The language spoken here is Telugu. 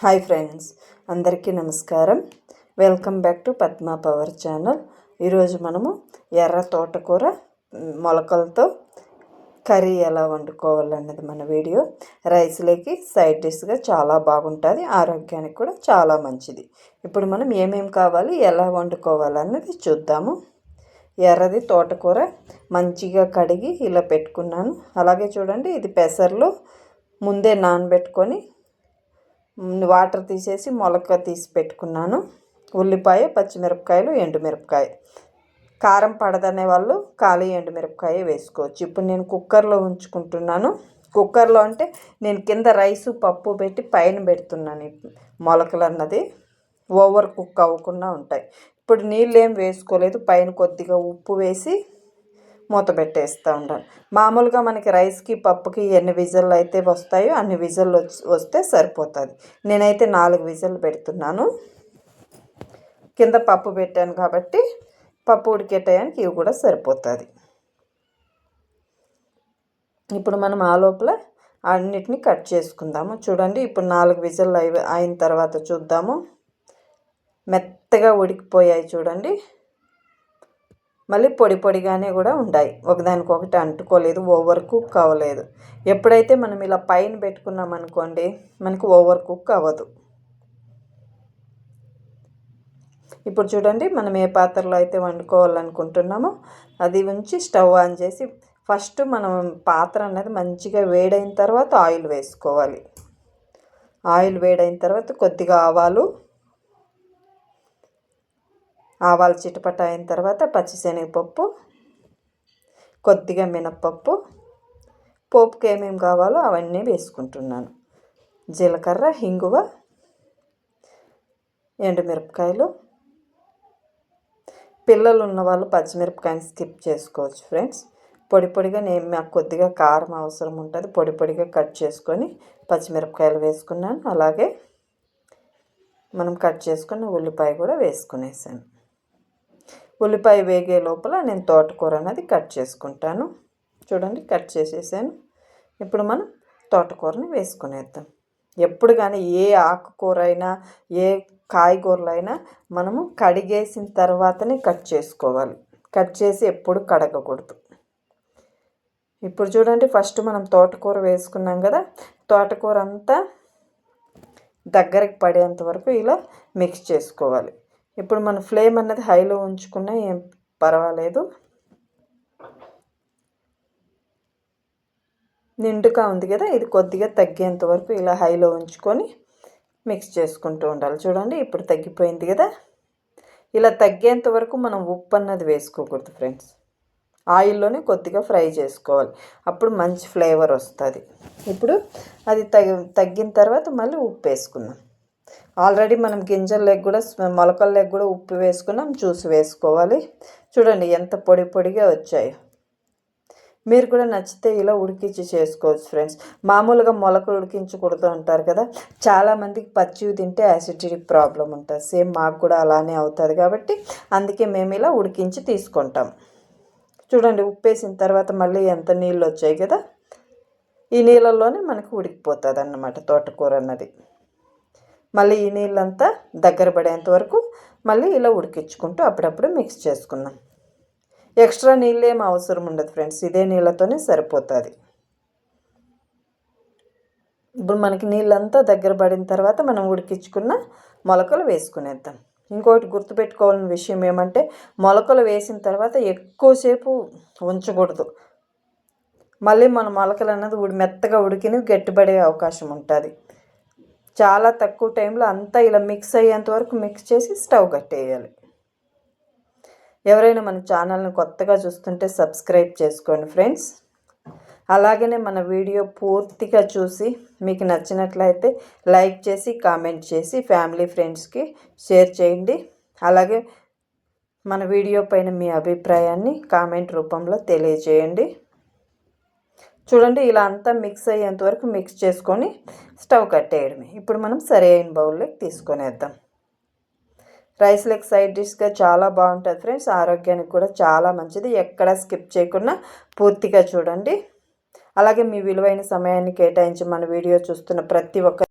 హాయ్ ఫ్రెండ్స్, అందరికీ నమస్కారం. Welcome back to Padma power channel. ఈరోజు మనము ఎర్ర తోటకూర మొలకలతో కర్రీ ఎలా వండుకోవాలన్నది మన వీడియో. రైస్లోకి సైడ్ డిష్గా చాలా బాగుంటుంది, ఆరోగ్యానికి కూడా చాలా మంచిది. ఇప్పుడు మనం ఏమేమి కావాలి, ఎలా వండుకోవాలన్నది చూద్దాము. ఎర్రది తోటకూర మంచిగా కడిగి ఇలా పెట్టుకున్నాను. అలాగే చూడండి, ఇది పెసర్లు ముందే నానబెట్టుకొని వాటర్ తీసేసి మొలక తీసి పెట్టుకున్నాను. ఉల్లిపాయ, పచ్చిమిరపకాయలు, ఎండుమిరపకాయ. కారం పడదనే వాళ్ళు ఖాళీ ఎండుమిరపకాయ వేసుకోవచ్చు. ఇప్పుడు నేను కుక్కర్లో ఉంచుకుంటున్నాను. కుక్కర్లో అంటే నేను కింద రైసు పప్పు పెట్టి పైన పెడుతున్నాను. మొలకలు అన్నది ఓవర్ కుక్ అవ్వకుండా ఉంటాయి. ఇప్పుడు నీళ్ళు ఏం వేసుకోలేదు, పైన కొద్దిగా ఉప్పు వేసి మూత పెట్టేస్తూ ఉండాలి. మామూలుగా మనకి రైస్కి పప్పుకి ఎన్ని విజిల్లు అయితే వస్తాయో అన్ని విజిల్లు వస్తే సరిపోతుంది. నేనైతే 4 విజిల్లు పెడుతున్నాను. కింద పప్పు పెట్టాను కాబట్టి పప్పు ఉడికే టయానికి ఇవి కూడా సరిపోతుంది. ఇప్పుడు మనం ఆ లోపల అన్నిటిని కట్ చేసుకుందాము. చూడండి, ఇప్పుడు 4 విజిల్లు అయిన తర్వాత చూద్దాము. మెత్తగా ఉడికిపోయాయి చూడండి. మళ్ళీ పొడి పొడిగానే కూడా ఉన్నాయి, ఒకదానికొకటి అంటుకోలేదు, ఓవర్ కుక్ అవ్వలేదు. ఎప్పుడైతే మనం ఇలా పైన పెట్టుకున్నాం అనుకోండి, మనకు ఓవర్ కుక్ అవ్వదు. ఇప్పుడు చూడండి, మనం ఏ పాత్రలో అయితే వండుకోవాలనుకుంటున్నామో అది ఉంచి స్టవ్ ఆన్ చేసి ఫస్ట్ మనం పాత్ర అన్నది మంచిగా వేడైన తర్వాత ఆయిల్ వేసుకోవాలి. ఆయిల్ వేడైన తర్వాత కొద్దిగా ఆవాలు చిటపట అయిన తర్వాత పచ్చిశనగపప్పు, కొద్దిగా మినప్పప్పు, పోపుకి ఏమేమి కావాలో అవన్నీ వేసుకుంటున్నాను. జీలకర్ర, ఇంగువ, ఎండుమిరపకాయలు. పిల్లలు ఉన్నవాళ్ళు పచ్చిమిరపకాయని స్కిప్ చేసుకోవచ్చు ఫ్రెండ్స్. పొడి పొడిగా నాకు కొద్దిగా కారం అవసరం ఉంటుంది, పొడి పొడిగా కట్ చేసుకొని పచ్చిమిరపకాయలు వేసుకున్నాను. అలాగే మనం కట్ చేసుకున్న ఉల్లిపాయ కూడా వేసుకునేసాను. ఉల్లిపాయ వేగే లోపల నేను తోటకూర అనేది కట్ చేసుకుంటాను. చూడండి, కట్ చేసేసాను. ఇప్పుడు మనం తోటకూరని వేసుకునేద్దాం. ఎప్పుడు కానీ ఏ ఆకుకూర అయినా ఏ కాయగూరలైనా మనము కడిగేసిన తర్వాతనే కట్ చేసుకోవాలి. కట్ చేసి ఎప్పుడు కడగకూడదు. ఇప్పుడు చూడండి, ఫస్ట్ మనం తోటకూర వేసుకున్నాం కదా, తోటకూర అంతా దగ్గరికి పడేంత వరకు ఇలా మిక్స్ చేసుకోవాలి. ఇప్పుడు మన ఫ్లేమ్ అన్నది హైలో ఉంచుకున్నా ఏం పర్వాలేదు. నిండుగా ఉంది కదా, ఇది కొద్దిగా తగ్గేంత వరకు ఇలా హైలో ఉంచుకొని మిక్స్ చేసుకుంటూ ఉండాలి. చూడండి, ఇప్పుడు తగ్గిపోయింది కదా. ఇలా తగ్గేంత వరకు మనం ఉప్పు అన్నది వేసుకోకూడదు ఫ్రెండ్స్. ఆయిల్లోనే కొద్దిగా ఫ్రై చేసుకోవాలి, అప్పుడు మంచి ఫ్లేవర్ వస్తుంది. ఇప్పుడు అది తగ్గిన తర్వాత మళ్ళీ ఉప్పు వేసుకుందాం. ఆల్రెడీ మనం గింజల్లోకి కూడా మొలకల్లోకి కూడా ఉప్పు వేసుకున్నాం, చూసి వేసుకోవాలి. చూడండి ఎంత పొడి పొడిగా వచ్చాయో. మీరు కూడా నచ్చితే ఇలా ఉడికించి చేసుకోవచ్చు ఫ్రెండ్స్. మామూలుగా మొలకలు ఉడికించకూడదు అంటారు కదా, చాలామందికి పచ్చివి తింటే యాసిడిటీ ప్రాబ్లం ఉంటుంది. సేమ్ మాకు కూడా అలానే అవుతుంది కాబట్టి అందుకే మేము ఇలా ఉడికించి తీసుకుంటాం. చూడండి, ఉప్పు వేసిన తర్వాత మళ్ళీ ఎంత నీళ్ళు వచ్చాయి కదా, ఈ నీళ్ళల్లోనే మనకు ఉడికిపోతుంది అన్నమాట తోటకూర అన్నది. మళ్ళీ ఈ నీళ్ళంతా దగ్గర పడేంత వరకు మళ్ళీ ఇలా ఉడికించుకుంటూ అప్పుడప్పుడు మిక్స్ చేసుకుందాం. ఎక్స్ట్రా నీళ్ళు ఏం అవసరం ఉండదు ఫ్రెండ్స్, ఇదే నీళ్ళతోనే సరిపోతుంది. ఇప్పుడు మనకి నీళ్ళంతా దగ్గర పడిన తర్వాత మనం ఉడికించుకున్న మొలకలు వేసుకునేద్దాం. ఇంకోటి గుర్తుపెట్టుకోవాలని విషయం ఏమంటే, మొలకలు వేసిన తర్వాత ఎక్కువసేపు ఉంచకూడదు. మళ్ళీ మన మొలకలు అన్నది మెత్తగా ఉడికిన గట్టిపడే అవకాశం ఉంటుంది. చాలా తక్కువ టైంలో అంతా ఇలా మిక్స్ అయ్యేంత వరకు మిక్స్ చేసి స్టవ్ కట్టేయాలి. ఎవరైనా మన ఛానల్ని కొత్తగా చూస్తుంటే సబ్స్క్రైబ్ చేసుకోండి ఫ్రెండ్స్. అలాగనే మన వీడియో పూర్తిగా చూసి మీకు నచ్చినట్లయితే లైక్ చేసి కామెంట్ చేసి ఫ్యామిలీ ఫ్రెండ్స్కి షేర్ చేయండి. అలాగే మన వీడియో పైన మీ అభిప్రాయాన్ని కామెంట్ రూపంలో తెలియజేయండి. చూడండి, ఇలా అంతా మిక్స్ అయ్యేంత వరకు మిక్స్ చేసుకొని స్టవ్ కట్టేయడమే. ఇప్పుడు మనం సరైన బౌల్లోకి తీసుకొనేద్దాం. రైస్లోకి సైడ్ డిష్గా చాలా బాగుంటుంది ఫ్రెండ్స్, ఆరోగ్యానికి కూడా చాలా మంచిది. ఎక్కడ స్కిప్ చేయకుండా పూర్తిగా చూడండి. అలాగే మీ విలువైన సమయాన్ని కేటాయించి మన వీడియో చూస్తున్న ప్రతి ఒక్క